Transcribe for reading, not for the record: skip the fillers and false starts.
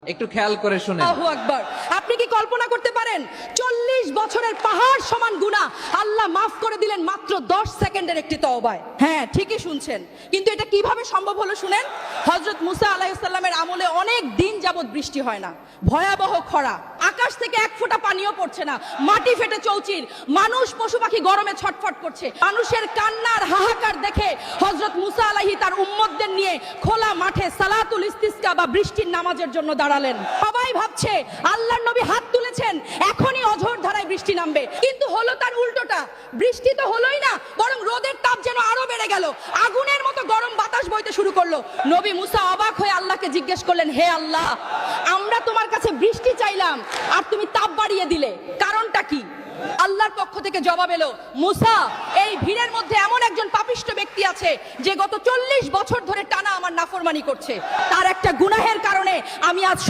একটু খেয়াল করে শুনেন। আল্লাহু আকবার। আপনি কি কল্পনা করতে পারেন 40 বছরের পাহাড় সমান গুনাহ আল্লাহ মাফ করে দিলেন মাত্র 10 সেকেন্ডের একটি তওবায়। হ্যাঁ, ঠিকই শুনছেন। কিন্তু এটা কিভাবে সম্ভব হলো শুনেন। হযরত মুসা আলাইহিস সালামের আমলে অনেক দিন যাবত বৃষ্টি হয় না, ভয়াবহ খরা, আকাশ থেকে এক ফোঁটা পানিও পড়ছে না, মাটি ফেটে চৌচির, মানুষ পশু পাখি গরমে ছটফট করছে। মানুষের কান্নার হাহাকার দেখে হযরত মুসা আলাইহি তার উম্মতদের নিয়ে খোলা মাঠে সালাতুল ইস্তিসকা বা বৃষ্টির নামাজের জন্য দাঁড়ালেন। সবাই ভাবছে আল্লাহর নবী হাত তুলেছেন, এখনই অঝোর ধারায় বৃষ্টি নামবে, কিন্তু হলো তার উল্টোটা। বৃষ্টি তো হলোই না, বরং রোদের তাপ যেন আরো বেড়ে গেল, আগুনের মতো গরম বাতাস বইতে শুরু করলো। নবী মুসা অবাক হয়ে আল্লাহকে জিজ্ঞেস করলেন, হে আল্লাহ, আমরা তোমার কাছে বৃষ্টি চাইলাম আর তুমি তাপ বাড়িয়ে দিলে, কারণটা কি? আল্লাহর পক্ষ থেকে জবাব এলো, মুসা, এই ভিড়ের মধ্যে এমন একজন পাপিষ্ঠ ব্যক্তি আছে যে গত 40 বছর ধরে টানা আমার নাফরমানি করছে। তার একটা গুনাহের কারণে আমি আজ